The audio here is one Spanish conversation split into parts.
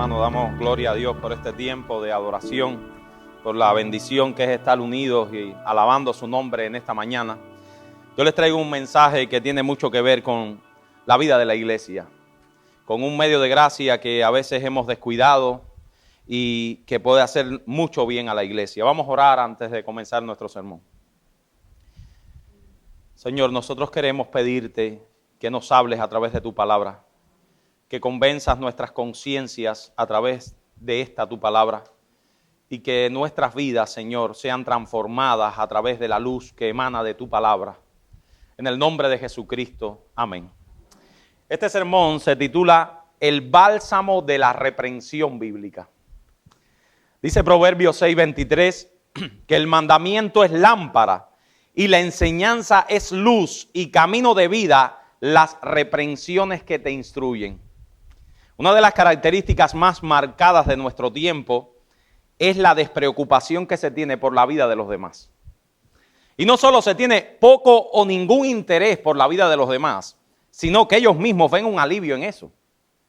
hermanos, damos gloria a Dios por este tiempo de adoración, por la bendición que es estar unidos y alabando su nombre en esta mañana. Yo les traigo un mensaje que tiene mucho que ver con la vida de la iglesia, con un medio de gracia que a veces hemos descuidado y que puede hacer mucho bien a la iglesia. Vamos a orar antes de comenzar nuestro sermón. Señor, nosotros queremos pedirte que nos hables a través de tu palabra, que convenzas nuestras conciencias a través de esta tu palabra y que nuestras vidas, Señor, sean transformadas a través de la luz que emana de tu palabra. En el nombre de Jesucristo, amén. Este sermón se titula El bálsamo de la reprensión bíblica. Dice Proverbios 6:23 que el mandamiento es lámpara y la enseñanza es luz y camino de vida, las reprensiones que te instruyen. Una de las características más marcadas de nuestro tiempo es la despreocupación que se tiene por la vida de los demás. Y no solo se tiene poco o ningún interés por la vida de los demás, sino que ellos mismos ven un alivio en eso.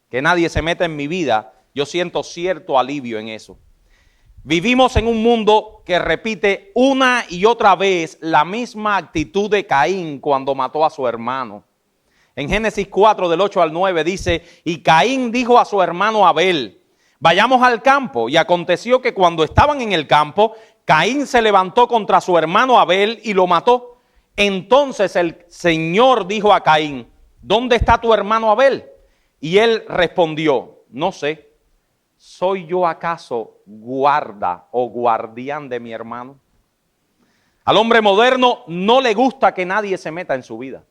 Que nadie se meta en mi vida, yo siento cierto alivio en eso. Vivimos en un mundo que repite una y otra vez la misma actitud de Caín cuando mató a su hermano. En Génesis 4, del 8 al 9 dice, y Caín dijo a su hermano Abel, vayamos al campo. Y aconteció que cuando estaban en el campo, Caín se levantó contra su hermano Abel y lo mató. Entonces el Señor dijo a Caín, ¿dónde está tu hermano Abel? Y él respondió, no sé, ¿soy yo acaso guarda o guardián de mi hermano? Al hombre moderno no le gusta que nadie se meta en su vida.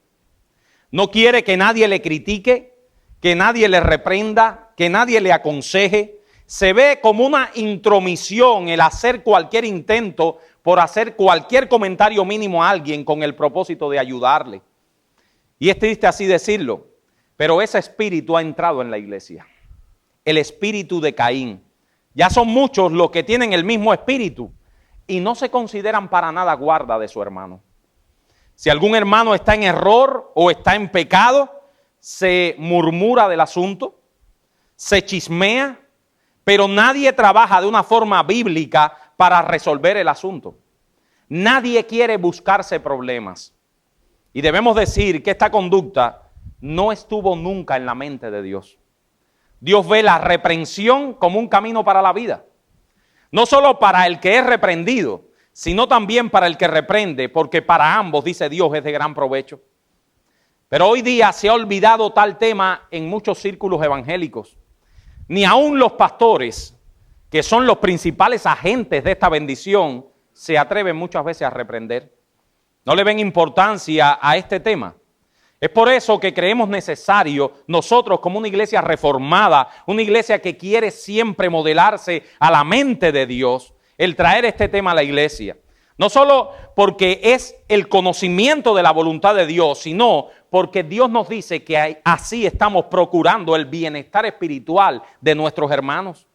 No quiere que nadie le critique, que nadie le reprenda, que nadie le aconseje. Se ve como una intromisión el hacer cualquier intento por hacer cualquier comentario mínimo a alguien con el propósito de ayudarle. Y es triste así decirlo, pero ese espíritu ha entrado en la iglesia. El espíritu de Caín. Ya son muchos los que tienen el mismo espíritu y no se consideran para nada guarda de su hermano. Si algún hermano está en error o está en pecado, se murmura del asunto, se chismea, pero nadie trabaja de una forma bíblica para resolver el asunto. Nadie quiere buscarse problemas. Y debemos decir que esta conducta no estuvo nunca en la mente de Dios. Dios ve la reprensión como un camino para la vida. No solo para el que es reprendido, sino también para el que reprende, porque para ambos, dice Dios, es de gran provecho. Pero hoy día se ha olvidado tal tema en muchos círculos evangélicos. Ni aún los pastores, que son los principales agentes de esta bendición, se atreven muchas veces a reprender. No le ven importancia a este tema. Es por eso que creemos necesario nosotros como una iglesia reformada, una iglesia que quiere siempre modelarse a la mente de Dios, el traer este tema a la iglesia. No solo porque es el conocimiento de la voluntad de Dios, sino porque Dios nos dice que así estamos procurando el bienestar espiritual de nuestros hermanos.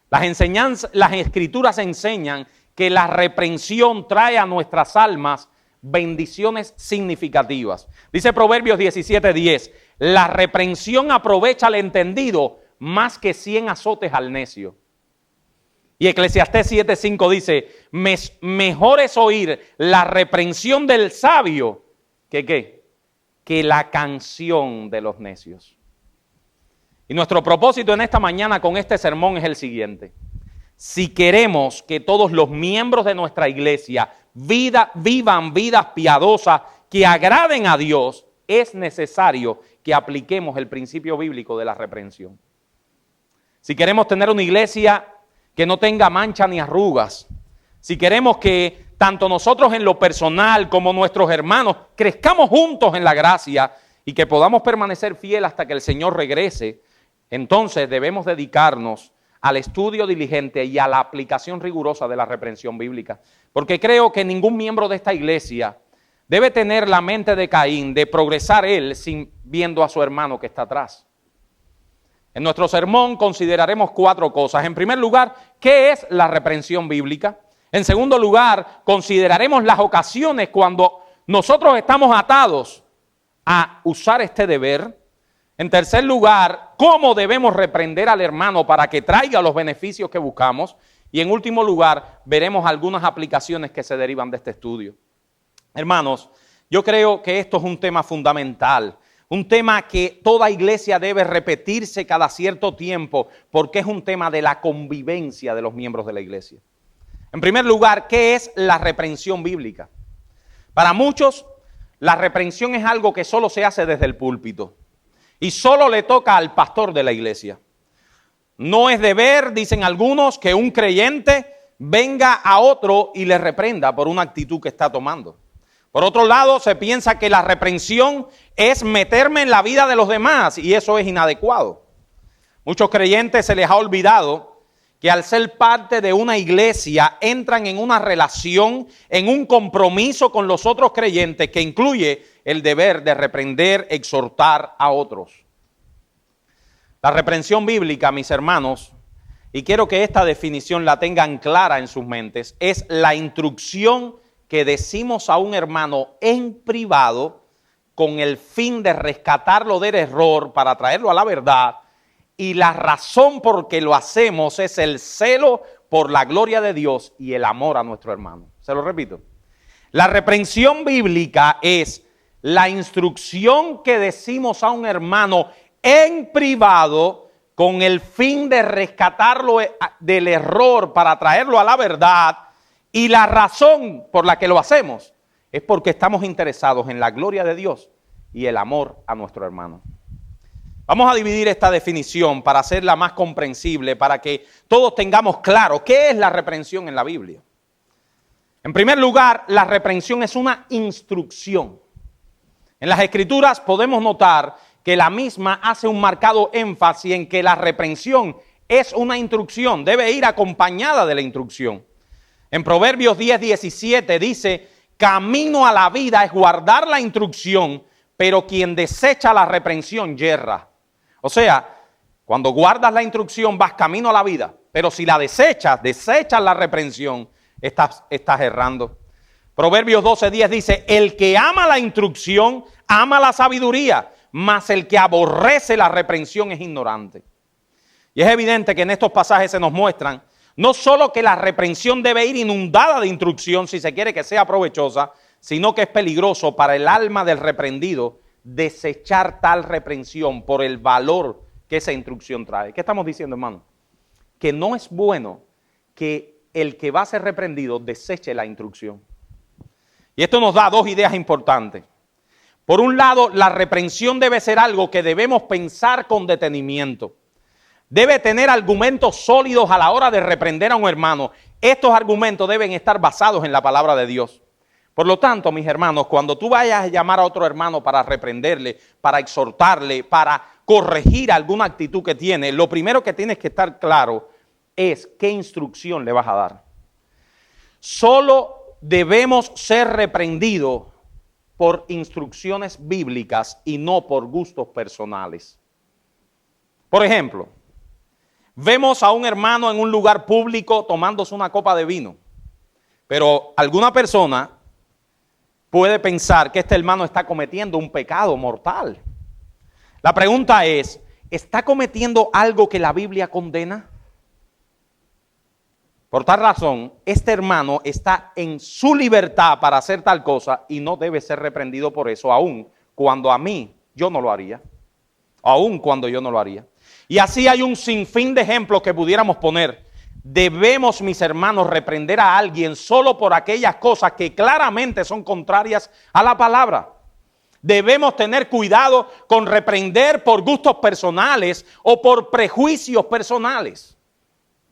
Las escrituras enseñan que la reprensión trae a nuestras almas bendiciones significativas. Dice Proverbios 17:10, la reprensión aprovecha al entendido más que 100 azotes al necio. Y Eclesiastés 7:5 dice, mejor es oír la reprensión del sabio que ¿qué? Que la canción de los necios. Y nuestro propósito en esta mañana con este sermón es el siguiente. Si queremos que todos los miembros de nuestra iglesia vivan vidas piadosas que agraden a Dios, es necesario que apliquemos el principio bíblico de la reprensión. Si queremos tener una iglesia que no tenga mancha ni arrugas, si queremos que tanto nosotros en lo personal como nuestros hermanos crezcamos juntos en la gracia y que podamos permanecer fieles hasta que el Señor regrese, entonces debemos dedicarnos al estudio diligente y a la aplicación rigurosa de la reprensión bíblica. Porque creo que ningún miembro de esta iglesia debe tener la mente de Caín, de progresar él sin viendo a su hermano que está atrás. En nuestro sermón consideraremos 4 cosas. En primer lugar, ¿qué es la reprensión bíblica? En segundo lugar, consideraremos las ocasiones cuando nosotros estamos atados a usar este deber. En tercer lugar, cómo debemos reprender al hermano para que traiga los beneficios que buscamos. Y en último lugar, veremos algunas aplicaciones que se derivan de este estudio. Hermanos, yo creo que esto es un tema fundamental, un tema que toda iglesia debe repetirse cada cierto tiempo, porque es un tema de la convivencia de los miembros de la iglesia. En primer lugar, ¿qué es la reprensión bíblica? Para muchos, la reprensión es algo que solo se hace desde el púlpito y solo le toca al pastor de la iglesia. No es deber, dicen algunos, que un creyente venga a otro y le reprenda por una actitud que está tomando. Por otro lado, se piensa que la reprensión es meterme en la vida de los demás y eso es inadecuado. Muchos creyentes se les ha olvidado que al ser parte de una iglesia entran en una relación, en un compromiso con los otros creyentes que incluye el deber de reprender, exhortar a otros. La reprensión bíblica, mis hermanos, y quiero que esta definición la tengan clara en sus mentes, es la instrucción que decimos a un hermano en privado con el fin de rescatarlo del error para traerlo a la verdad, y la razón por que lo hacemos es el celo por la gloria de Dios y el amor a nuestro hermano. Se lo repito. La reprensión bíblica es la instrucción que decimos a un hermano en privado con el fin de rescatarlo del error para traerlo a la verdad, y la razón por la que lo hacemos es porque estamos interesados en la gloria de Dios y el amor a nuestro hermano. Vamos a dividir esta definición para hacerla más comprensible, para que todos tengamos claro qué es la reprensión en la Biblia. En primer lugar, la reprensión es una instrucción. En las Escrituras podemos notar que la misma hace un marcado énfasis en que la reprensión es una instrucción, debe ir acompañada de la instrucción. En Proverbios 10:17 dice: camino a la vida es guardar la instrucción, pero quien desecha la reprensión yerra. O sea, cuando guardas la instrucción vas camino a la vida, pero si la desechas la reprensión, estás errando. Proverbios 12:10 dice: el que ama la instrucción ama la sabiduría, mas el que aborrece la reprensión es ignorante. Y es evidente que en estos pasajes se nos muestran no solo que la reprensión debe ir inundada de instrucción si se quiere que sea provechosa, sino que es peligroso para el alma del reprendido desechar tal reprensión por el valor que esa instrucción trae. ¿Qué estamos diciendo, hermano? Que no es bueno que el que va a ser reprendido deseche la instrucción. Y esto nos da dos ideas importantes. Por un lado, la reprensión debe ser algo que debemos pensar con detenimiento. Debe tener argumentos sólidos a la hora de reprender a un hermano. Estos argumentos deben estar basados en la palabra de Dios. Por lo tanto, mis hermanos, cuando tú vayas a llamar a otro hermano para reprenderle, para exhortarle, para corregir alguna actitud que tiene, lo primero que tienes que estar claro es qué instrucción le vas a dar. Solo debemos ser reprendidos por instrucciones bíblicas y no por gustos personales. Por ejemplo, vemos a un hermano en un lugar público tomándose una copa de vino, pero alguna persona puede pensar que este hermano está cometiendo un pecado mortal. La pregunta es, ¿está cometiendo algo que la Biblia condena? Por tal razón, este hermano está en su libertad para hacer tal cosa y no debe ser reprendido por eso, aun cuando a mí yo no lo haría. Aun cuando yo no lo haría. Y así hay un sinfín de ejemplos que pudiéramos poner. Debemos, mis hermanos, reprender a alguien solo por aquellas cosas que claramente son contrarias a la palabra. Debemos tener cuidado con reprender por gustos personales o por prejuicios personales.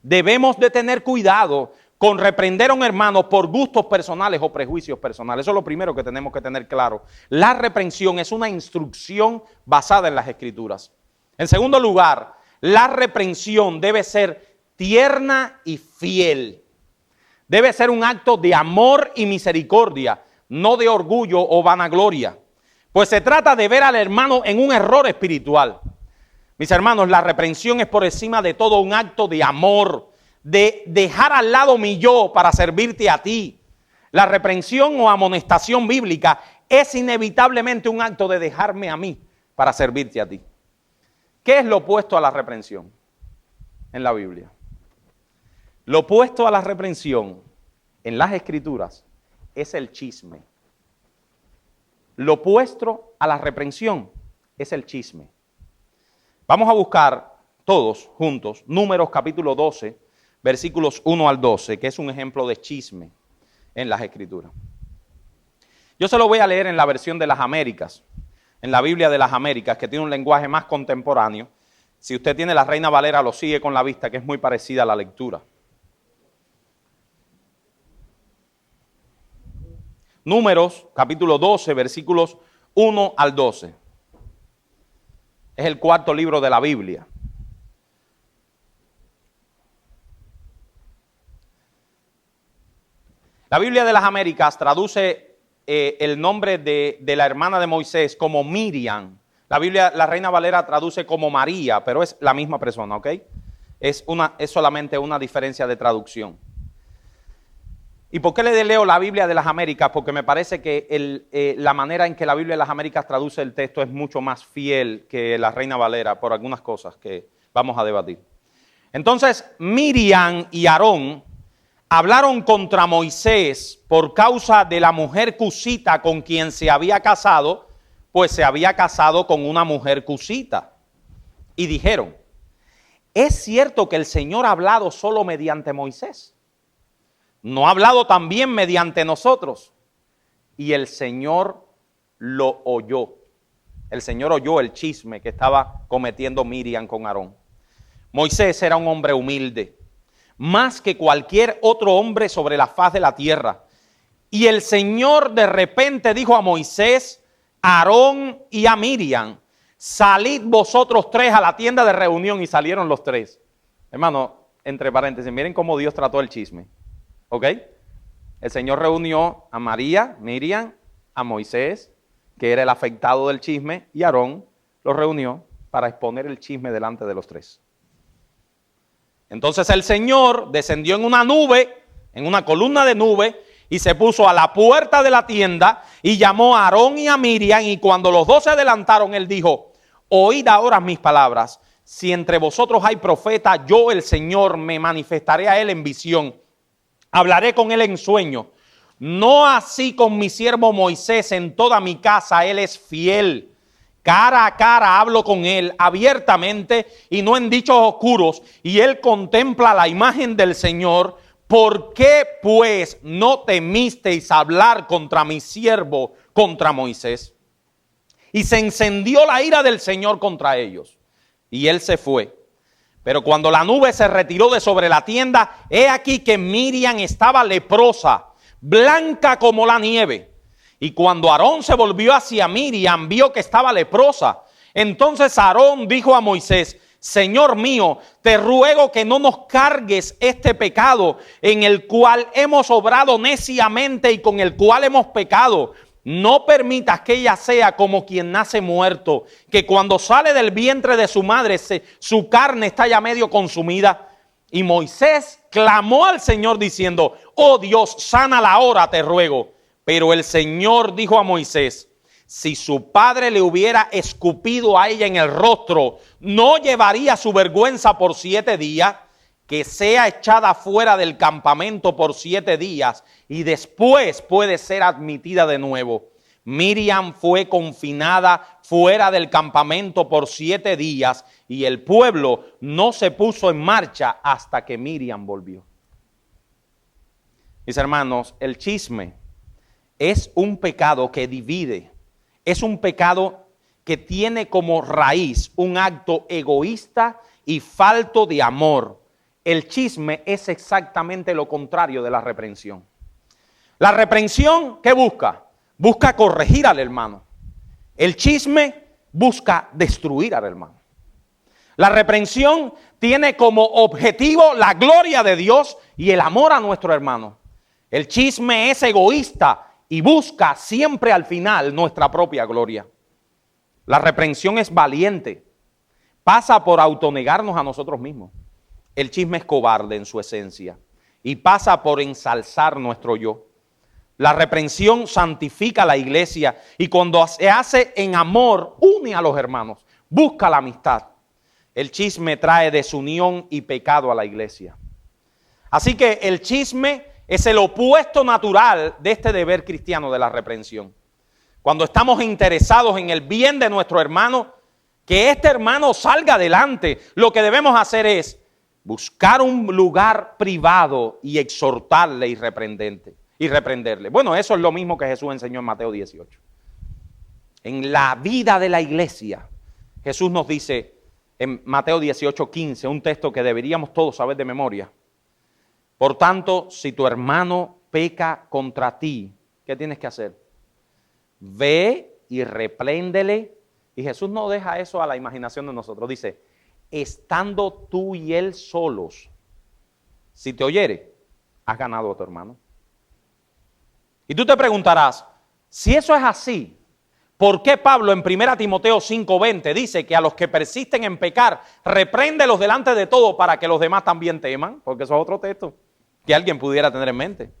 Debemos de tener cuidado con reprender a un hermano por gustos personales o prejuicios personales. Eso es lo primero que tenemos que tener claro. La reprensión es una instrucción basada en las Escrituras. En segundo lugar, la reprensión debe ser tierna y fiel. Debe ser un acto de amor y misericordia, no de orgullo o vanagloria. Pues se trata de ver al hermano en un error espiritual. Mis hermanos, la reprensión es por encima de todo un acto de amor, de dejar al lado mi yo para servirte a ti. La reprensión o amonestación bíblica es inevitablemente un acto de dejarme a mí para servirte a ti. ¿Qué es lo opuesto a la reprensión en la Biblia? Lo opuesto a la reprensión en las Escrituras es el chisme. Lo opuesto a la reprensión es el chisme. Vamos a buscar todos juntos Números capítulo 12, versículos 1 al 12, que es un ejemplo de chisme en las Escrituras. Yo se lo voy a leer en la versión de las Américas, en la Biblia de las Américas, que tiene un lenguaje más contemporáneo. Si usted tiene la Reina Valera, lo sigue con la vista, que es muy parecida a la lectura. Números, capítulo 12, versículos 1 al 12. Es el cuarto libro de la Biblia. La Biblia de las Américas traduce el nombre de la hermana de Moisés como Miriam. La Biblia, la Reina Valera traduce como María, pero es la misma persona, ¿ok? Es solamente una diferencia de traducción. ¿Y por qué le leo la Biblia de las Américas? Porque me parece que la manera en que la Biblia de las Américas traduce el texto es mucho más fiel que la Reina Valera por algunas cosas que vamos a debatir. Entonces, Miriam y Aarón hablaron contra Moisés por causa de la mujer cusita con quien se había casado, pues se había casado con una mujer cusita. Y dijeron, ¿es cierto que el Señor ha hablado solo mediante Moisés? ¿No ha hablado también mediante nosotros? Y el Señor lo oyó. El Señor oyó el chisme que estaba cometiendo Miriam con Aarón. Moisés era un hombre humilde, más que cualquier otro hombre sobre la faz de la tierra. Y el Señor de repente dijo a Moisés, a Aarón y a Miriam, salid vosotros tres a la tienda de reunión. Y salieron los tres. Hermano, entre paréntesis, miren cómo Dios trató el chisme. ¿Ok? El Señor reunió a María, Miriam, a Moisés, que era el afectado del chisme, y Aarón los reunió para exponer el chisme delante de los tres. Entonces el Señor descendió en una nube, en una columna de nube, y se puso a la puerta de la tienda y llamó a Aarón y a Miriam, y cuando los dos se adelantaron, él dijo, oíd ahora mis palabras, si entre vosotros hay profeta, yo el Señor me manifestaré a él en visión. Hablaré con él en sueño. No así con mi siervo Moisés, en toda mi casa él es fiel. Cara a cara hablo con él abiertamente y no en dichos oscuros. Y él contempla la imagen del Señor. ¿Por qué pues no temisteis hablar contra mi siervo, contra Moisés? Y se encendió la ira del Señor contra ellos. Y él se fue. Pero cuando la nube se retiró de sobre la tienda, he aquí que Miriam estaba leprosa, blanca como la nieve. Y cuando Aarón se volvió hacia Miriam, vio que estaba leprosa. Entonces Aarón dijo a Moisés, Señor mío, te ruego que no nos cargues este pecado en el cual hemos obrado neciamente y con el cual hemos pecado. No permitas que ella sea como quien nace muerto, que cuando sale del vientre de su madre, su carne está ya medio consumida. Y Moisés clamó al Señor diciendo, oh Dios, sánala ahora, te ruego. Pero el Señor dijo a Moisés, si su padre le hubiera escupido a ella en el rostro, ¿no llevaría su vergüenza por 7 días? Que sea echada fuera del campamento por 7 días y después puede ser admitida de nuevo. Miriam fue confinada fuera del campamento por 7 días y el pueblo no se puso en marcha hasta que Miriam volvió. Mis hermanos, el chisme es un pecado que divide, es un pecado que tiene como raíz un acto egoísta y falto de amor. El chisme es exactamente lo contrario de la reprensión. La reprensión, ¿qué busca? Busca corregir al hermano. El chisme busca destruir al hermano. La reprensión tiene como objetivo la gloria de Dios y el amor a nuestro hermano. El chisme es egoísta y busca siempre al final nuestra propia gloria. La reprensión es valiente. Pasa por autonegarnos a nosotros mismos. El chisme es cobarde en su esencia y pasa por ensalzar nuestro yo. La reprensión santifica a la iglesia y cuando se hace en amor, une a los hermanos, busca la amistad. el chisme trae desunión y pecado a la iglesia. Así que el chisme es el opuesto natural de este deber cristiano de la reprensión. Cuando estamos interesados en el bien de nuestro hermano, que este hermano salga adelante, lo que debemos hacer es buscar un lugar privado y exhortarle y reprenderle. Bueno, eso es lo mismo que Jesús enseñó en Mateo 18. En la vida de la iglesia, Jesús nos dice en Mateo 18:15, un texto que deberíamos todos saber de memoria. Por tanto, si tu hermano peca contra ti, ¿qué tienes que hacer? Ve y repréndele. Y Jesús no deja eso a la imaginación de nosotros. Dice, estando tú y él solos, si te oyere, has ganado a tu hermano. Y tú te preguntarás, si eso es así, ¿por qué Pablo en 1 Timoteo 5:20 dice que a los que persisten en pecar, repréndelos delante de todos para que los demás también teman? Porque eso es otro texto que alguien pudiera tener en mente.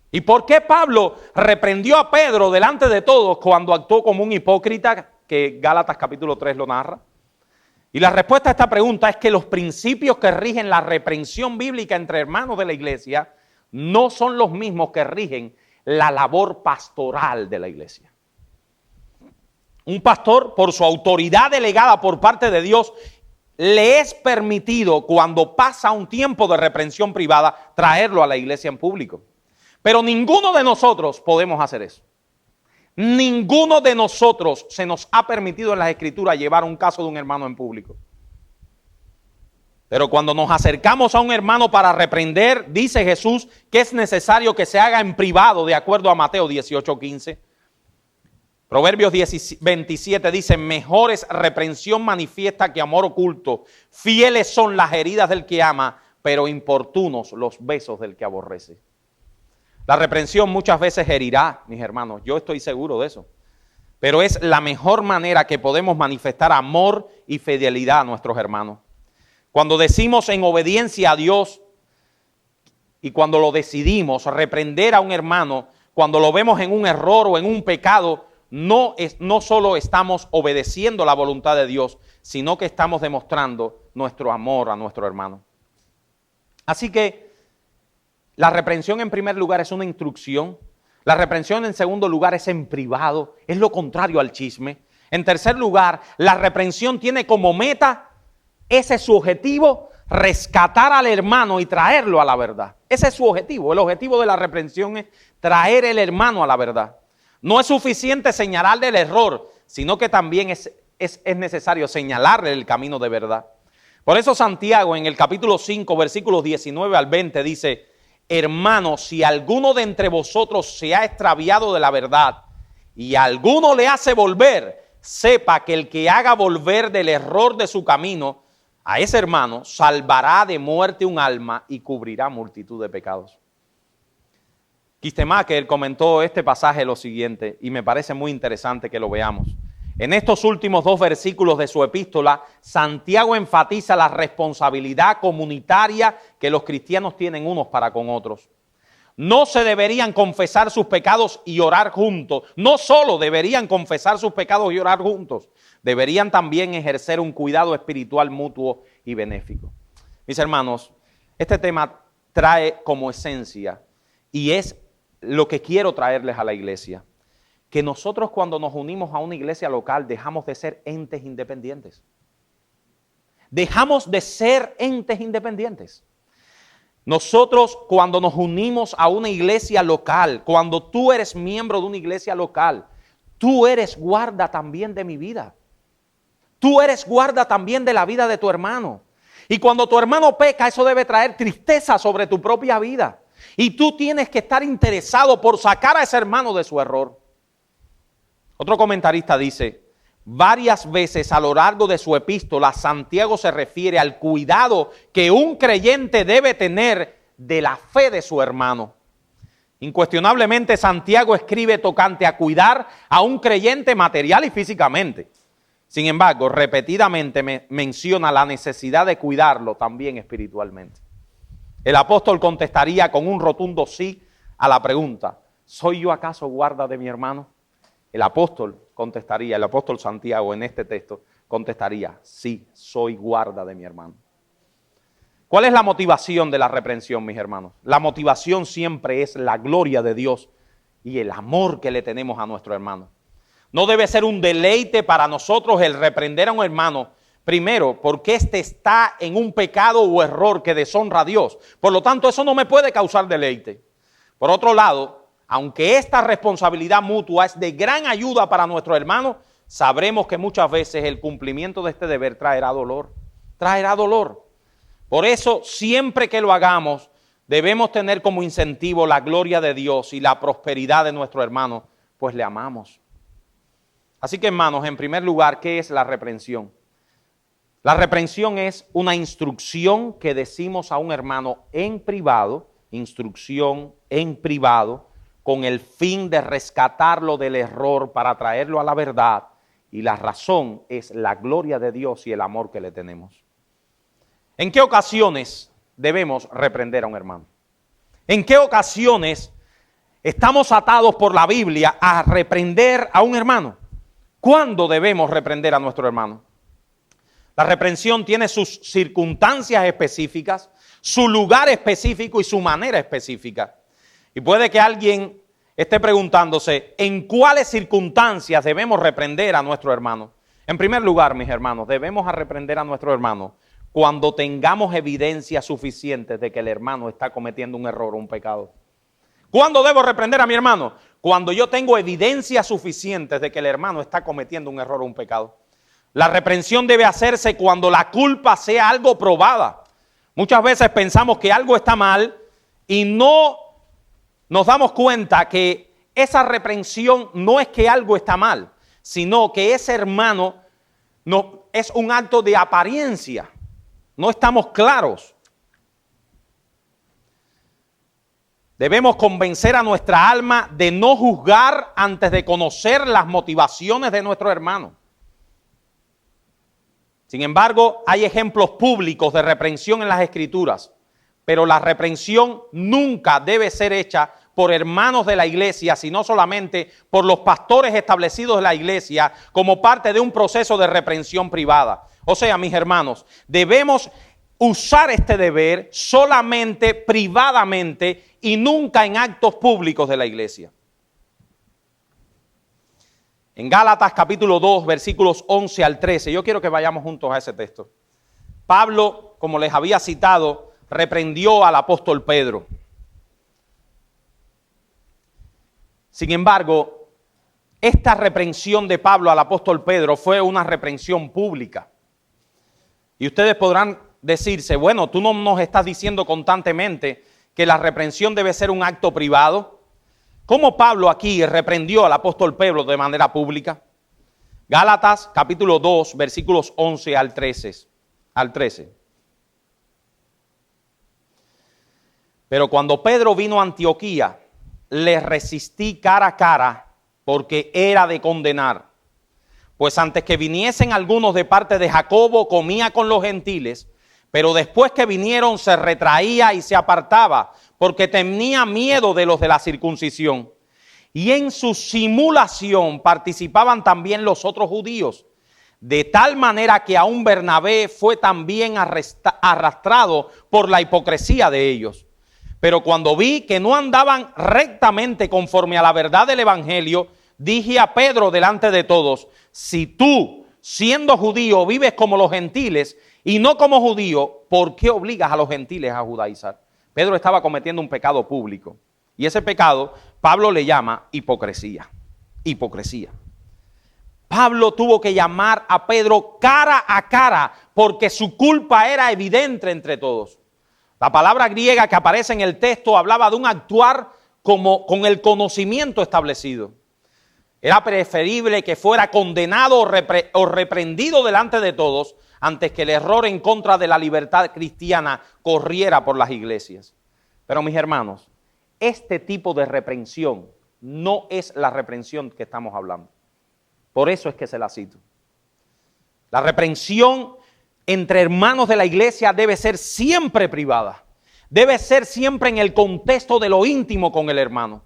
¿Y por qué Pablo reprendió a Pedro delante de todos cuando actuó como un hipócrita, que Gálatas capítulo 3 lo narra? Y la respuesta a esta pregunta es que los principios que rigen la reprensión bíblica entre hermanos de la iglesia no son los mismos que rigen la labor pastoral de la iglesia. Un pastor, por su autoridad delegada por parte de Dios, le es permitido, cuando pasa un tiempo de reprensión privada, traerlo a la iglesia en público. Pero ninguno de nosotros podemos hacer eso. Ninguno de nosotros se nos ha permitido en las Escrituras llevar un caso de un hermano en público. Pero cuando nos acercamos a un hermano para reprender, dice Jesús que es necesario que se haga en privado, de acuerdo a Mateo 18:15. Proverbios 27 dice, mejor es reprensión manifiesta que amor oculto. Fieles son las heridas del que ama, pero importunos los besos del que aborrece. La reprensión muchas veces herirá, mis hermanos, yo estoy seguro de eso. Pero es la mejor manera que podemos manifestar amor y fidelidad a nuestros hermanos. Cuando decimos en obediencia a Dios y cuando lo decidimos reprender a un hermano, cuando lo vemos en un error o en un pecado, no solo estamos obedeciendo la voluntad de Dios, sino que estamos demostrando nuestro amor a nuestro hermano. Así que la reprensión en primer lugar es una instrucción. La reprensión en segundo lugar es en privado, es lo contrario al chisme. En tercer lugar, la reprensión tiene como meta, ese es su objetivo, rescatar al hermano y traerlo a la verdad. Ese es su objetivo. El objetivo de la reprensión es traer el hermano a la verdad. No es suficiente señalarle el error, sino que también es necesario señalarle el camino de verdad. Por eso Santiago en el capítulo 5, versículos 19 al 20 dice, hermanos, si alguno de entre vosotros se ha extraviado de la verdad y a alguno le hace volver, sepa que el que haga volver del error de su camino a ese hermano salvará de muerte un alma y cubrirá multitud de pecados. Kistemaker comentó este pasaje lo siguiente, y me parece muy interesante que lo veamos. En estos últimos 2 versículos de su epístola, Santiago enfatiza la responsabilidad comunitaria que los cristianos tienen unos para con otros. No se deberían confesar sus pecados y orar juntos. No solo deberían confesar sus pecados y orar juntos, deberían también ejercer un cuidado espiritual mutuo y benéfico. Mis hermanos, este tema trae como esencia, y es lo que quiero traerles a la iglesia, que nosotros cuando nos unimos a una iglesia local dejamos de ser entes independientes. Dejamos de ser entes independientes. Nosotros cuando nos unimos a una iglesia local, cuando tú eres miembro de una iglesia local, tú eres guarda también de mi vida. Tú eres guarda también de la vida de tu hermano. Y cuando tu hermano peca, eso debe traer tristeza sobre tu propia vida. Y tú tienes que estar interesado por sacar a ese hermano de su error. Otro comentarista dice, varias veces a lo largo de su epístola, Santiago se refiere al cuidado que un creyente debe tener de la fe de su hermano. Incuestionablemente, Santiago escribe tocante a cuidar a un creyente material y físicamente. Sin embargo, repetidamente menciona la necesidad de cuidarlo también espiritualmente. El apóstol contestaría con un rotundo sí a la pregunta, ¿soy yo acaso guarda de mi hermano? El apóstol contestaría, el apóstol Santiago en este texto contestaría, sí, soy guarda de mi hermano. ¿Cuál es la motivación de la reprensión, mis hermanos? La motivación siempre es la gloria de Dios y el amor que le tenemos a nuestro hermano. No debe ser un deleite para nosotros el reprender a un hermano, primero, porque éste está en un pecado o error que deshonra a Dios. Por lo tanto, eso no me puede causar deleite. Por otro lado, aunque esta responsabilidad mutua es de gran ayuda para nuestro hermano, sabremos que muchas veces el cumplimiento de este deber traerá dolor. Traerá dolor. Por eso, siempre que lo hagamos, debemos tener como incentivo la gloria de Dios y la prosperidad de nuestro hermano, pues le amamos. Así que, hermanos, en primer lugar, ¿qué es la reprensión? La reprensión es una instrucción que decimos a un hermano en privado, instrucción en privado, con el fin de rescatarlo del error para traerlo a la verdad. Y la razón es la gloria de Dios y el amor que le tenemos. ¿En qué ocasiones debemos reprender a un hermano? ¿En qué ocasiones estamos atados por la Biblia a reprender a un hermano? ¿Cuándo debemos reprender a nuestro hermano? La reprensión tiene sus circunstancias específicas, su lugar específico y su manera específica. Y puede que alguien esté preguntándose, ¿en cuáles circunstancias debemos reprender a nuestro hermano? En primer lugar, mis hermanos, debemos reprender a nuestro hermano cuando tengamos evidencia suficiente de que el hermano está cometiendo un error o un pecado. ¿Cuándo debo reprender a mi hermano? Cuando yo tengo evidencia suficiente de que el hermano está cometiendo un error o un pecado. La reprensión debe hacerse cuando la culpa sea algo probada. Muchas veces pensamos que algo está mal y no nos damos cuenta que esa reprensión no es que algo está mal, sino que ese hermano no, es un acto de apariencia. No estamos claros. Debemos convencer a nuestra alma de no juzgar antes de conocer las motivaciones de nuestro hermano. Sin embargo, hay ejemplos públicos de reprensión en las Escrituras, pero la reprensión nunca debe ser hecha por hermanos de la iglesia, sino solamente por los pastores establecidos de la iglesia como parte de un proceso de reprensión privada. O sea, mis hermanos, debemos usar este deber solamente privadamente y nunca en actos públicos de la iglesia. En Gálatas capítulo 2, versículos 11 al 13, yo quiero que vayamos juntos a ese texto. Pablo, como les había citado, reprendió al apóstol Pedro. Sin embargo, esta reprensión de Pablo al apóstol Pedro fue una reprensión pública. Y ustedes podrán decirse, bueno, tú no nos estás diciendo constantemente que la reprensión debe ser un acto privado. ¿Cómo Pablo aquí reprendió al apóstol Pedro de manera pública? Gálatas capítulo 2, versículos 11 al 13. Pero cuando Pedro vino a Antioquía, le resistí cara a cara porque era de condenar. Pues antes que viniesen algunos de parte de Jacobo, comía con los gentiles, pero después que vinieron se retraía y se apartaba, porque tenía miedo de los de la circuncisión. Y en su simulación participaban también los otros judíos, de tal manera que aún Bernabé fue también arrastrado por la hipocresía de ellos. Pero cuando vi que no andaban rectamente conforme a la verdad del evangelio, dije a Pedro delante de todos, si tú, siendo judío, vives como los gentiles y no como judío, ¿por qué obligas a los gentiles a judaizar? Pedro estaba cometiendo un pecado público. Y ese pecado, Pablo le llama hipocresía. Hipocresía. Pablo tuvo que llamar a Pedro cara a cara porque su culpa era evidente entre todos. La palabra griega que aparece en el texto hablaba de un actuar como con el conocimiento establecido. Era preferible que fuera condenado o reprendido delante de todos antes que el error en contra de la libertad cristiana corriera por las iglesias. Pero mis hermanos, este tipo de reprensión no es la reprensión que estamos hablando. Por eso es que se la cito. La reprensión entre hermanos de la iglesia debe ser siempre privada. Debe ser siempre en el contexto de lo íntimo con el hermano.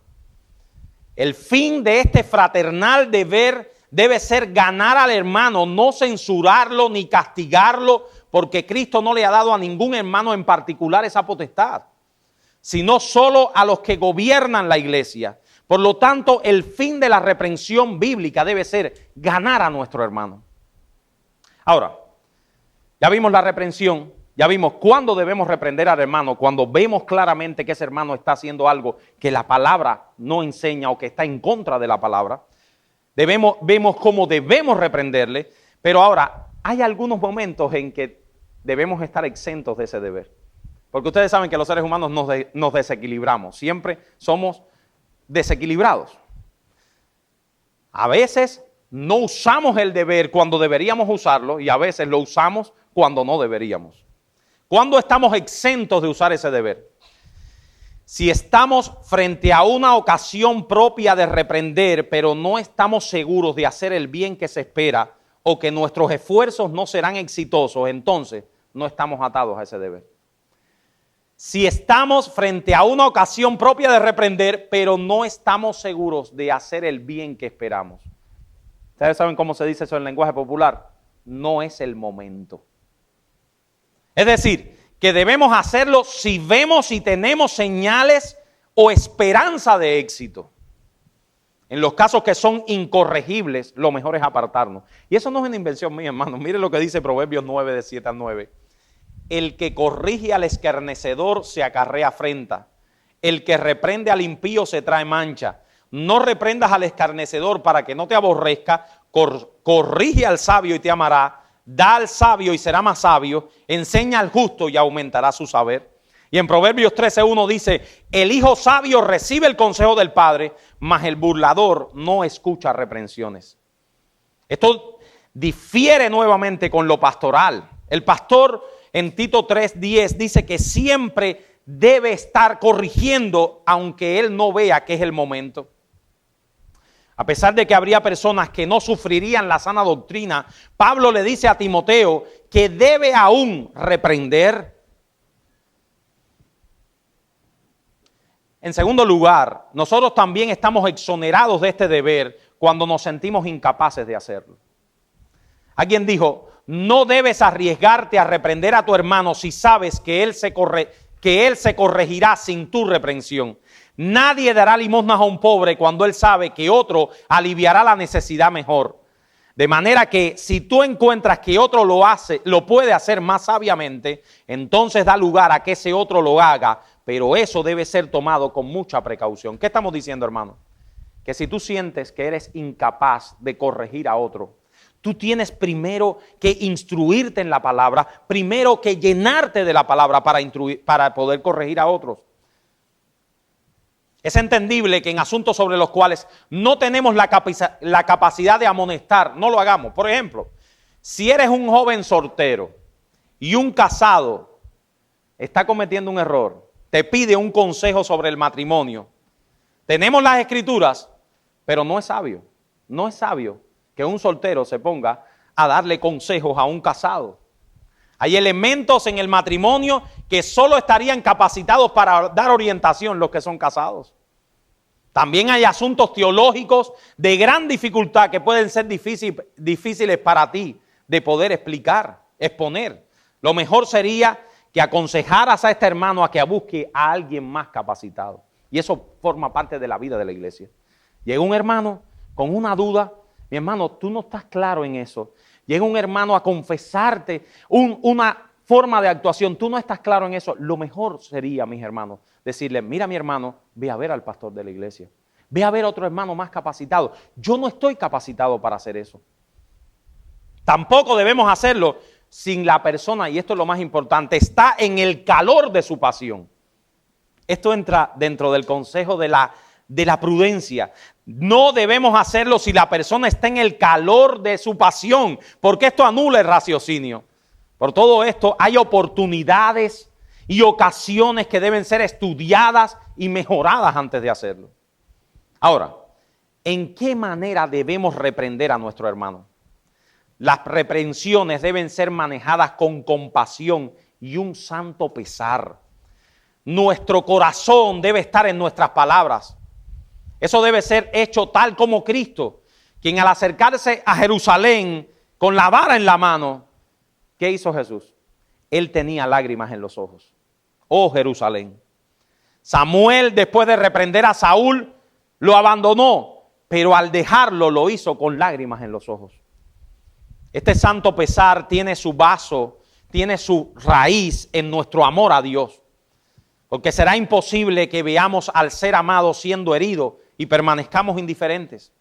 El fin de este fraternal deber debe ser ganar al hermano, no censurarlo ni castigarlo, porque Cristo no le ha dado a ningún hermano en particular esa potestad, sino solo a los que gobiernan la iglesia. Por lo tanto, el fin de la reprensión bíblica debe ser ganar a nuestro hermano. Ahora, ya vimos la reprensión, ya vimos cuándo debemos reprender al hermano, cuando vemos claramente que ese hermano está haciendo algo que la palabra no enseña o que está en contra de la palabra. Vemos cómo debemos reprenderle, pero ahora hay algunos momentos en que debemos estar exentos de ese deber. Porque ustedes saben que los seres humanos nos desequilibramos, siempre somos desequilibrados. A veces no usamos el deber cuando deberíamos usarlo y a veces lo usamos cuando no deberíamos. ¿Cuándo estamos exentos de usar ese deber? Si estamos frente a una ocasión propia de reprender, pero no estamos seguros de hacer el bien que se espera o que nuestros esfuerzos no serán exitosos, entonces no estamos atados a ese deber. Si estamos frente a una ocasión propia de reprender, pero no estamos seguros de hacer el bien que esperamos. ¿Ustedes saben cómo se dice eso en lenguaje popular? No es el momento. Es decir, que debemos hacerlo si vemos y tenemos señales o esperanza de éxito. En los casos que son incorregibles, lo mejor es apartarnos. Y eso no es una invención mía, hermano. Mire lo que dice Proverbios 9, de 7 al 9. El que corrige al escarnecedor se acarrea afrenta. El que reprende al impío se trae mancha. No reprendas al escarnecedor para que no te aborrezca. Corrige al sabio y te amará. Da al sabio y será más sabio. Enseña al justo y aumentará su saber. Y en Proverbios 13:1 dice: el hijo sabio recibe el consejo del padre, mas el burlador no escucha reprensiones. Esto difiere nuevamente con lo pastoral. El pastor en Tito 3:10 dice que siempre debe estar corrigiendo aunque él no vea que es el momento. A pesar de que habría personas que no sufrirían la sana doctrina, Pablo le dice a Timoteo que debe aún reprender. En segundo lugar, nosotros también estamos exonerados de este deber cuando nos sentimos incapaces de hacerlo. Alguien dijo: no debes arriesgarte a reprender a tu hermano si sabes que él se corregirá sin tu reprensión. Nadie dará limosnas a un pobre cuando él sabe que otro aliviará la necesidad mejor. De manera que si tú encuentras que otro lo puede hacer más sabiamente, entonces da lugar a que ese otro lo haga, pero eso debe ser tomado con mucha precaución. ¿Qué estamos diciendo, hermano? Que si tú sientes que eres incapaz de corregir a otro, tú tienes primero que instruirte en la palabra, primero que llenarte de la palabra para poder corregir a otros. Es entendible que en asuntos sobre los cuales no tenemos la capacidad de amonestar, no lo hagamos. Por ejemplo, si eres un joven soltero y un casado está cometiendo un error, te pide un consejo sobre el matrimonio. Tenemos las escrituras, pero no es sabio. No es sabio que un soltero se ponga a darle consejos a un casado. Hay elementos en el matrimonio que solo estarían capacitados para dar orientación los que son casados. También hay asuntos teológicos de gran dificultad que pueden ser difíciles para ti de poder explicar, exponer. Lo mejor sería que aconsejaras a este hermano a que busque a alguien más capacitado. Y eso forma parte de la vida de la iglesia. Llega un hermano con una duda: mi hermano, tú no estás claro en eso. Llega un hermano a confesarte una forma de actuación, tú no estás claro en eso. Lo mejor sería, mis hermanos, decirle: mira, mi hermano, ve a ver al pastor de la iglesia. Ve a ver a otro hermano más capacitado. Yo no estoy capacitado para hacer eso. Tampoco debemos hacerlo sin la persona, y esto es lo más importante, está en el calor de su pasión. Esto entra dentro del consejo de la prudencia. No debemos hacerlo si la persona está en el calor de su pasión, porque esto anula el raciocinio. Por todo esto hay oportunidades y ocasiones que deben ser estudiadas y mejoradas antes de hacerlo. Ahora, ¿en qué manera debemos reprender a nuestro hermano? Las reprensiones deben ser manejadas con compasión y un santo pesar. Nuestro corazón debe estar en nuestras palabras. Eso debe ser hecho tal como Cristo, quien al acercarse a Jerusalén con la vara en la mano, ¿qué hizo Jesús? Él tenía lágrimas en los ojos. Oh Jerusalén. Samuel, después de reprender a Saúl, lo abandonó, pero al dejarlo lo hizo con lágrimas en los ojos. Este santo pesar tiene su vaso, tiene su raíz en nuestro amor a Dios. Porque será imposible que veamos al ser amado siendo herido y permanezcamos indiferentes.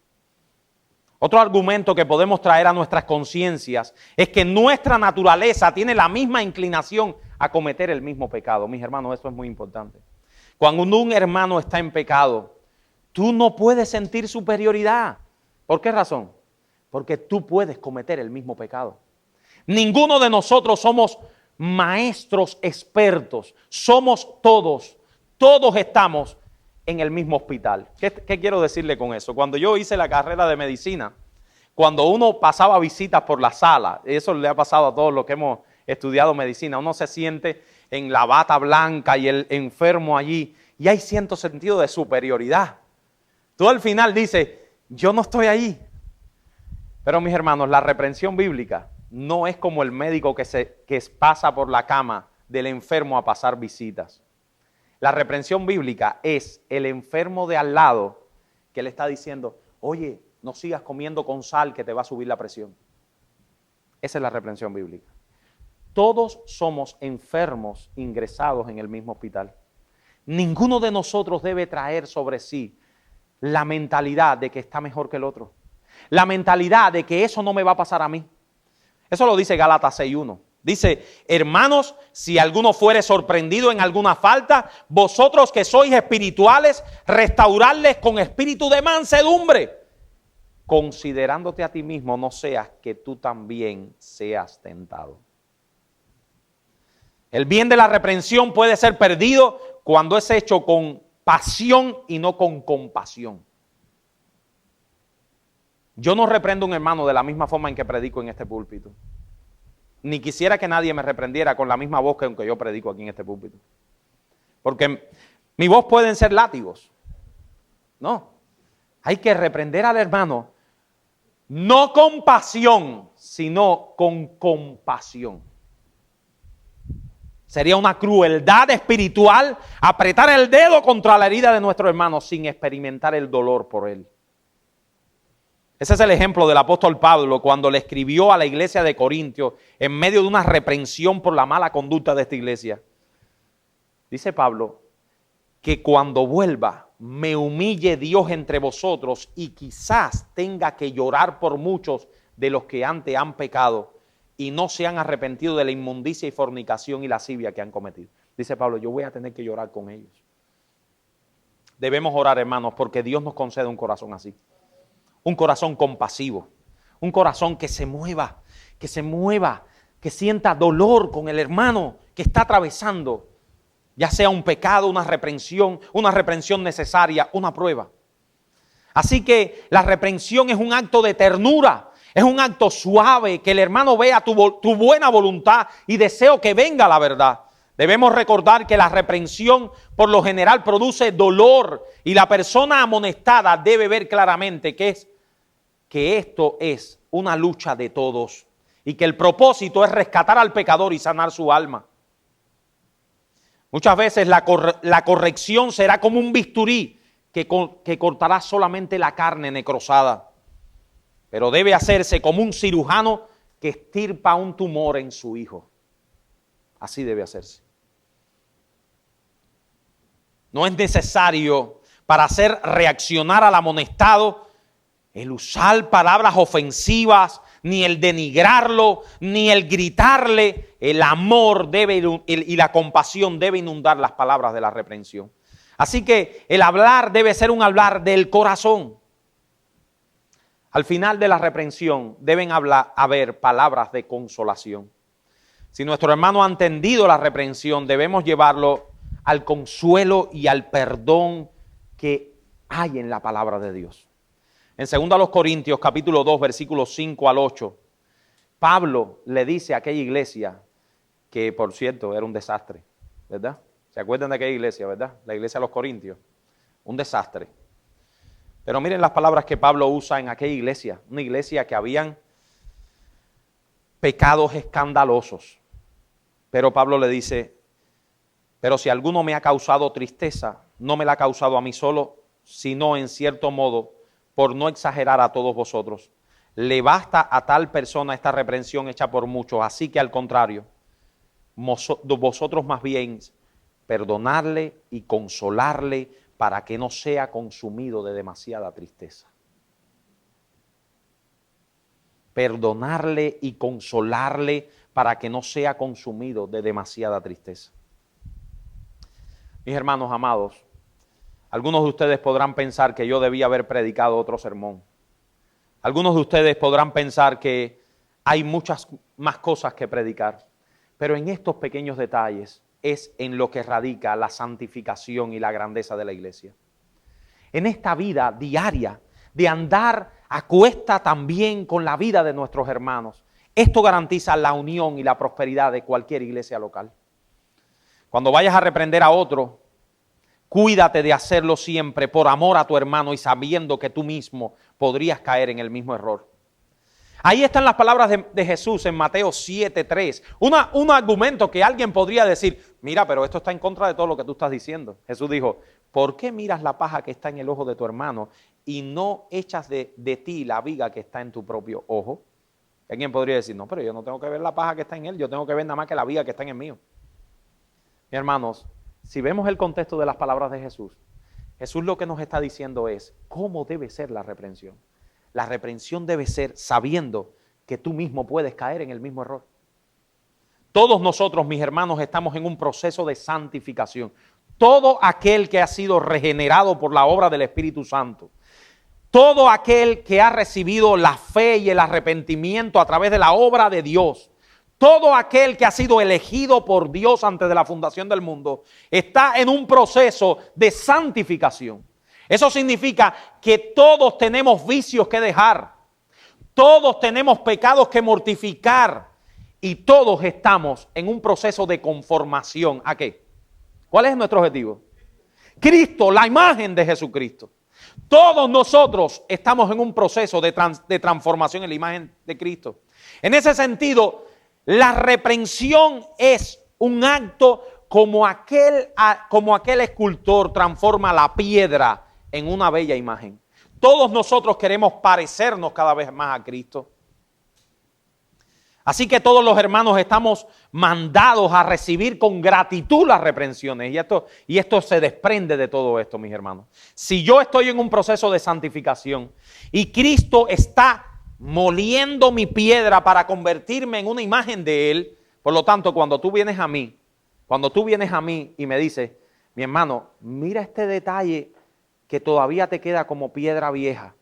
Otro argumento que podemos traer a nuestras conciencias es que nuestra naturaleza tiene la misma inclinación a cometer el mismo pecado. Mis hermanos, esto es muy importante. Cuando un hermano está en pecado, tú no puedes sentir superioridad. ¿Por qué razón? Porque tú puedes cometer el mismo pecado. Ninguno de nosotros somos maestros expertos. Somos todos estamos en el mismo hospital. ¿Qué quiero decirle con eso? Cuando yo hice la carrera de medicina, cuando uno pasaba visitas por la sala, eso le ha pasado a todos los que hemos estudiado medicina, uno se siente en la bata blanca y el enfermo allí, y hay cierto sentido de superioridad. Tú al final dices, yo no estoy ahí. Pero mis hermanos, la reprensión bíblica no es como el médico que pasa por la cama del enfermo a pasar visitas. La reprensión bíblica es el enfermo de al lado que le está diciendo, oye, no sigas comiendo con sal que te va a subir la presión. Esa es la reprensión bíblica. Todos somos enfermos ingresados en el mismo hospital. Ninguno de nosotros debe traer sobre sí la mentalidad de que está mejor que el otro. La mentalidad de que eso no me va a pasar a mí. Eso lo dice Gálatas 6:1. Dice, hermanos, si alguno fuere sorprendido en alguna falta, vosotros que sois espirituales, restaurarles con espíritu de mansedumbre, considerándote a ti mismo, no seas que tú también seas tentado. El bien de la reprensión puede ser perdido cuando es hecho con pasión y no con compasión. Yo no reprendo a un hermano de la misma forma en que predico en este púlpito. Ni quisiera que nadie me reprendiera con la misma voz que yo predico aquí en este púlpito. Porque mi voz pueden ser látigos. No. Hay que reprender al hermano no con pasión, sino con compasión. Sería una crueldad espiritual apretar el dedo contra la herida de nuestro hermano sin experimentar el dolor por él. Ese es el ejemplo del apóstol Pablo cuando le escribió a la iglesia de Corintios en medio de una reprensión por la mala conducta de esta iglesia. Dice Pablo que cuando vuelva me humille Dios entre vosotros y quizás tenga que llorar por muchos de los que antes han pecado y no se han arrepentido de la inmundicia y fornicación y lascivia que han cometido. Dice Pablo, yo voy a tener que llorar con ellos. Debemos orar, hermanos, porque Dios nos concede un corazón así. Un corazón compasivo, un corazón que se mueva, que sienta dolor con el hermano que está atravesando, ya sea un pecado, una reprensión necesaria, una prueba. Así que la reprensión es un acto de ternura, es un acto suave, que el hermano vea tu buena voluntad y deseo que venga la verdad. Debemos recordar que la reprensión por lo general produce dolor y la persona amonestada debe ver claramente que esto es una lucha de todos y que el propósito es rescatar al pecador y sanar su alma. Muchas veces la corrección será como un bisturí que cortará solamente la carne necrosada, pero debe hacerse como un cirujano que extirpa un tumor en su hijo. Así debe hacerse. No es necesario para hacer reaccionar al amonestado el usar palabras ofensivas, ni el denigrarlo, ni el gritarle. El amor y la compasión debe inundar las palabras de la reprensión. Así que el hablar debe ser un hablar del corazón. Al final de la reprensión deben haber palabras de consolación. Si nuestro hermano ha entendido la reprensión, debemos llevarlo al consuelo y al perdón que hay en la palabra de Dios. En 2 Corintios capítulo 2, versículos 5 al 8, Pablo le dice a aquella iglesia, que por cierto era un desastre, ¿verdad? ¿Se acuerdan de aquella iglesia, verdad? La iglesia de los Corintios, un desastre. Pero miren las palabras que Pablo usa en aquella iglesia, una iglesia que habían pecados escandalosos. Pero Pablo le dice, pero si alguno me ha causado tristeza, no me la ha causado a mí solo, sino en cierto modo, por no exagerar a todos vosotros. Le basta a tal persona esta reprensión hecha por muchos, así que al contrario, vosotros más bien perdonarle y consolarle para que no sea consumido de demasiada tristeza. Perdonarle y consolarle para que no sea consumido de demasiada tristeza. Mis hermanos amados, algunos de ustedes podrán pensar que yo debía haber predicado otro sermón. Algunos de ustedes podrán pensar que hay muchas más cosas que predicar. Pero en estos pequeños detalles es en lo que radica la santificación y la grandeza de la iglesia. En esta vida diaria de andar a cuesta también con la vida de nuestros hermanos. Esto garantiza la unión y la prosperidad de cualquier iglesia local. Cuando vayas a reprender a otro, cuídate de hacerlo siempre por amor a tu hermano y sabiendo que tú mismo podrías caer en el mismo error. Ahí están las palabras de Jesús en Mateo 7:3. Un argumento que alguien podría decir, mira, pero esto está en contra de todo lo que tú estás diciendo. Jesús dijo, ¿por qué miras la paja que está en el ojo de tu hermano y no echas de ti la viga que está en tu propio ojo? Alguien podría decir, no, pero yo no tengo que ver la paja que está en él, yo tengo que ver nada más que la viga que está en el mío. Mis hermanos, si vemos el contexto de las palabras de Jesús, Jesús lo que nos está diciendo es cómo debe ser la reprensión. La reprensión debe ser sabiendo que tú mismo puedes caer en el mismo error. Todos nosotros, mis hermanos, estamos en un proceso de santificación. Todo aquel que ha sido regenerado por la obra del Espíritu Santo, todo aquel que ha recibido la fe y el arrepentimiento a través de la obra de Dios, todo aquel que ha sido elegido por Dios antes de la fundación del mundo, está en un proceso de santificación. Eso significa que todos tenemos vicios que dejar, todos tenemos pecados que mortificar y todos estamos en un proceso de conformación. ¿A qué? ¿Cuál es nuestro objetivo? Cristo, la imagen de Jesucristo. Todos nosotros estamos en un proceso de transformación en la imagen de Cristo. En ese sentido, la reprensión es un acto como aquel escultor transforma la piedra en una bella imagen. Todos nosotros queremos parecernos cada vez más a Cristo. Así que todos los hermanos estamos mandados a recibir con gratitud las reprensiones. Y esto se desprende de todo esto, mis hermanos. Si yo estoy en un proceso de santificación y Cristo está moliendo mi piedra para convertirme en una imagen de Él, por lo tanto, cuando tú vienes a mí y me dices, mi hermano, mira este detalle que todavía te queda como piedra vieja.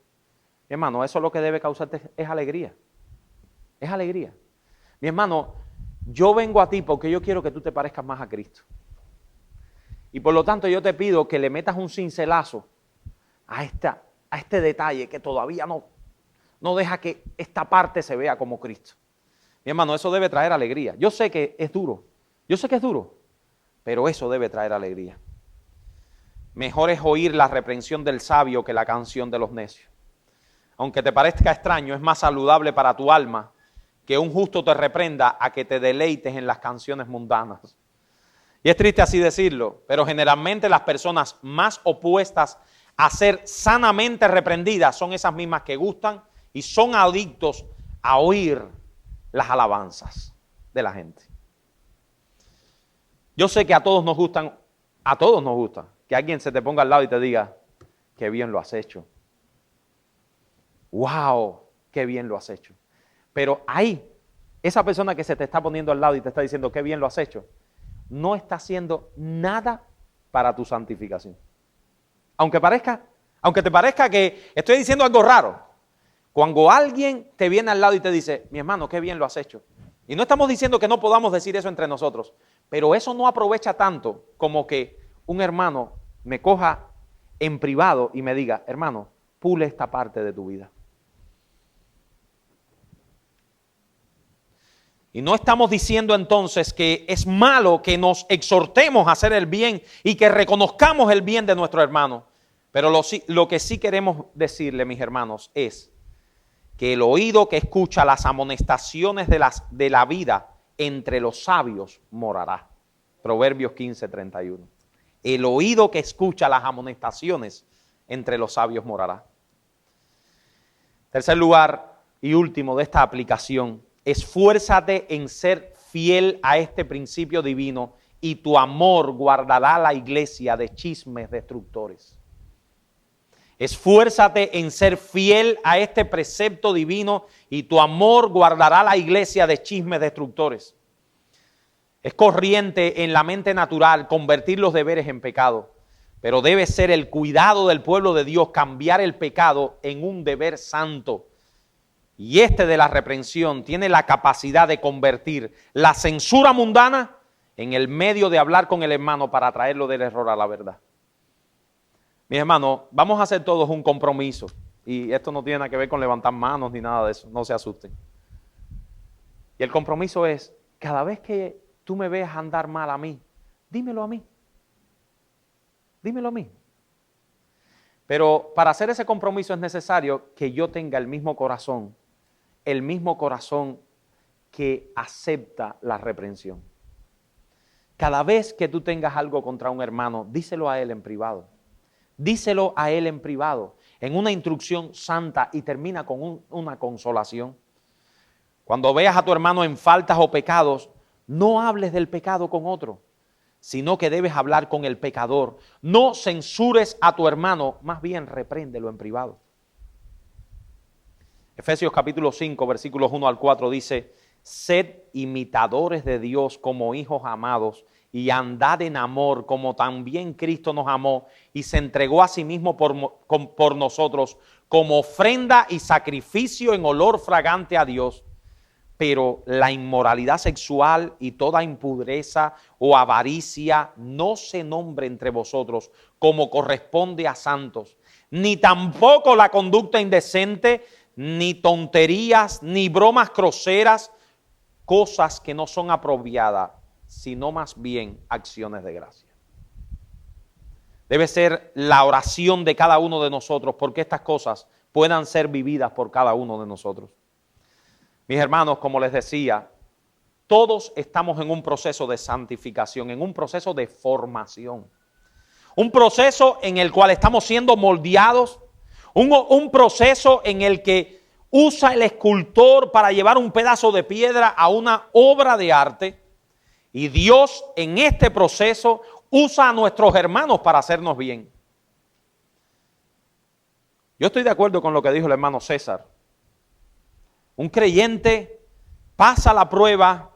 Mi hermano, eso lo que debe causarte es alegría. Es alegría. Mi hermano, yo vengo a ti porque yo quiero que tú te parezcas más a Cristo. Y por lo tanto yo te pido que le metas un cincelazo a este detalle que todavía no deja que esta parte se vea como Cristo. Mi hermano, eso debe traer alegría. Yo sé que es duro, pero eso debe traer alegría. Mejor es oír la reprensión del sabio que la canción de los necios. Aunque te parezca extraño, es más saludable para tu alma que un justo te reprenda a que te deleites en las canciones mundanas. Y es triste así decirlo, pero generalmente las personas más opuestas a ser sanamente reprendidas son esas mismas que gustan y son adictos a oír las alabanzas de la gente. Yo sé que a todos nos gusta que alguien se te ponga al lado y te diga, qué bien lo has hecho. ¡Wow! ¡Qué bien lo has hecho! Pero ahí, esa persona que se te está poniendo al lado y te está diciendo, qué bien lo has hecho, no está haciendo nada para tu santificación. Aunque te parezca que estoy diciendo algo raro, cuando alguien te viene al lado y te dice, mi hermano, qué bien lo has hecho. Y no estamos diciendo que no podamos decir eso entre nosotros, pero eso no aprovecha tanto como que un hermano me coja en privado y me diga, hermano, pule esta parte de tu vida. Y no estamos diciendo entonces que es malo que nos exhortemos a hacer el bien y que reconozcamos el bien de nuestro hermano. Pero lo que sí queremos decirle, mis hermanos, es que el oído que escucha las amonestaciones de la vida entre los sabios morará. Proverbios 15:31. El oído que escucha las amonestaciones entre los sabios morará. Tercer lugar y último de esta aplicación, esfuérzate en ser fiel a este principio divino y tu amor guardará la iglesia de chismes destructores. Esfuérzate en ser fiel a este precepto divino y tu amor guardará la iglesia de chismes destructores. Es corriente en la mente natural convertir los deberes en pecado, pero debe ser el cuidado del pueblo de Dios cambiar el pecado en un deber santo. Y este de la reprensión tiene la capacidad de convertir la censura mundana en el medio de hablar con el hermano para traerlo del error a la verdad. Mis hermanos, vamos a hacer todos un compromiso. Y esto no tiene nada que ver con levantar manos ni nada de eso, no se asusten. Y el compromiso es, cada vez que tú me veas andar mal a mí, dímelo a mí. Dímelo a mí. Pero para hacer ese compromiso es necesario que yo tenga el mismo corazón que acepta la reprensión. Cada vez que tú tengas algo contra un hermano, díselo a él en privado. Díselo a él en privado, en una instrucción santa y termina con una consolación. Cuando veas a tu hermano en faltas o pecados, no hables del pecado con otro, sino que debes hablar con el pecador. No censures a tu hermano, más bien repréndelo en privado. Efesios capítulo 5, versículos 1 al 4 dice, sed imitadores de Dios como hijos amados y andad en amor como también Cristo nos amó y se entregó a sí mismo por nosotros como ofrenda y sacrificio en olor fragante a Dios. Pero la inmoralidad sexual y toda impureza o avaricia no se nombre entre vosotros como corresponde a santos, ni tampoco la conducta indecente, ni tonterías, ni bromas groseras, cosas que no son apropiadas, sino más bien acciones de gracia. Debe ser la oración de cada uno de nosotros porque estas cosas puedan ser vividas por cada uno de nosotros. Mis hermanos, como les decía, todos estamos en un proceso de santificación, en un proceso de formación. Un proceso en el cual estamos siendo moldeados, un proceso en el que usa el escultor para llevar un pedazo de piedra a una obra de arte. Y Dios en este proceso usa a nuestros hermanos para hacernos bien. Yo estoy de acuerdo con lo que dijo el hermano César. Un creyente pasa la prueba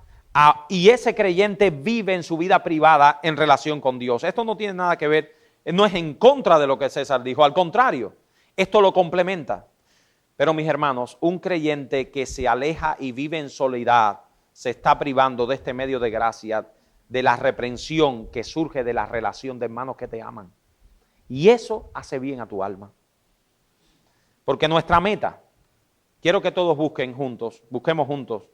y ese creyente vive en su vida privada en relación con Dios. Esto no tiene nada que ver, no es en contra de lo que César dijo, al contrario, esto lo complementa. Pero mis hermanos, un creyente que se aleja y vive en soledad se está privando de este medio de gracia, de la reprensión que surge de la relación de hermanos que te aman. Y eso hace bien a tu alma. Porque nuestra meta, quiero que todos busquemos juntos,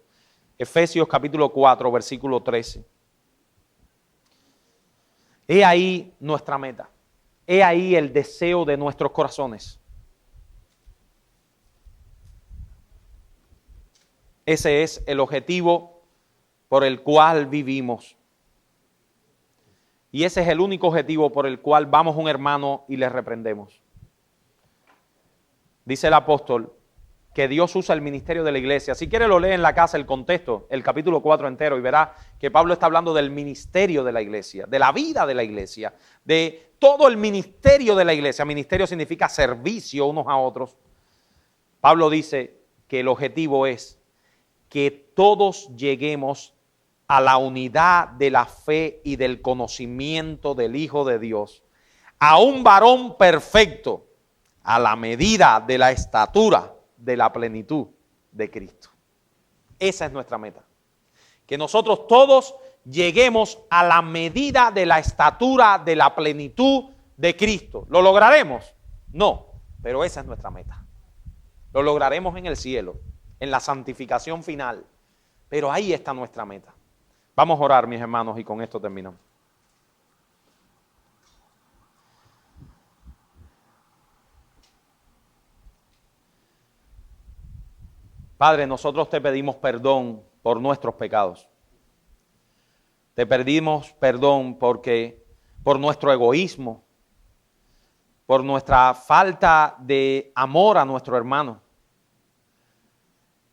Efesios capítulo 4, versículo 13. He ahí nuestra meta, he ahí el deseo de nuestros corazones. Ese es el objetivo por el cual vivimos. Y ese es el único objetivo por el cual vamos a un hermano y le reprendemos. Dice el apóstol que Dios usa el ministerio de la iglesia. Si quiere lo lee en la casa el contexto, el capítulo 4 entero, y verá que Pablo está hablando del ministerio de la iglesia, de la vida de la iglesia, de todo el ministerio de la iglesia. Ministerio significa servicio unos a otros. Pablo dice que el objetivo es que todos lleguemos a la unidad de la fe y del conocimiento del Hijo de Dios, a un varón perfecto, a la medida de la estatura de la plenitud de Cristo. Esa es nuestra meta. Que nosotros todos lleguemos a la medida de la estatura de la plenitud de Cristo. ¿Lo lograremos? No, pero esa es nuestra meta. Lo lograremos en el cielo, en la santificación final, pero ahí está nuestra meta. Vamos a orar, mis hermanos, y con esto terminamos. Padre, nosotros te pedimos perdón por nuestros pecados. Te pedimos perdón por nuestro egoísmo, por nuestra falta de amor a nuestro hermano,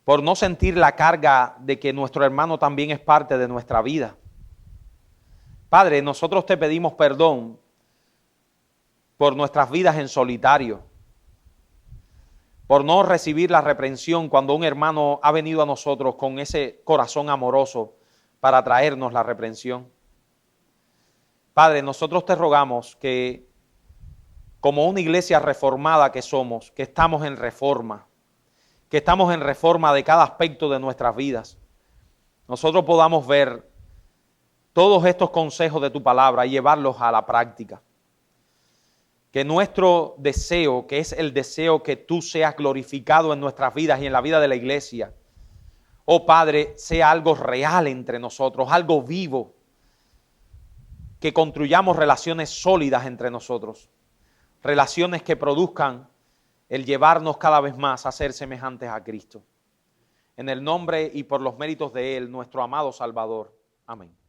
por no sentir la carga de que nuestro hermano también es parte de nuestra vida. Padre, nosotros te pedimos perdón por nuestras vidas en solitario, por no recibir la reprensión cuando un hermano ha venido a nosotros con ese corazón amoroso para traernos la reprensión. Padre, nosotros te rogamos que, como una iglesia reformada que somos, que estamos en reforma de cada aspecto de nuestras vidas, nosotros podamos ver todos estos consejos de tu palabra y llevarlos a la práctica. Que nuestro deseo, que es el deseo que tú seas glorificado en nuestras vidas y en la vida de la iglesia, oh Padre, sea algo real entre nosotros, algo vivo, que construyamos relaciones sólidas entre nosotros, relaciones que produzcan el llevarnos cada vez más a ser semejantes a Cristo. En el nombre y por los méritos de Él, nuestro amado Salvador. Amén.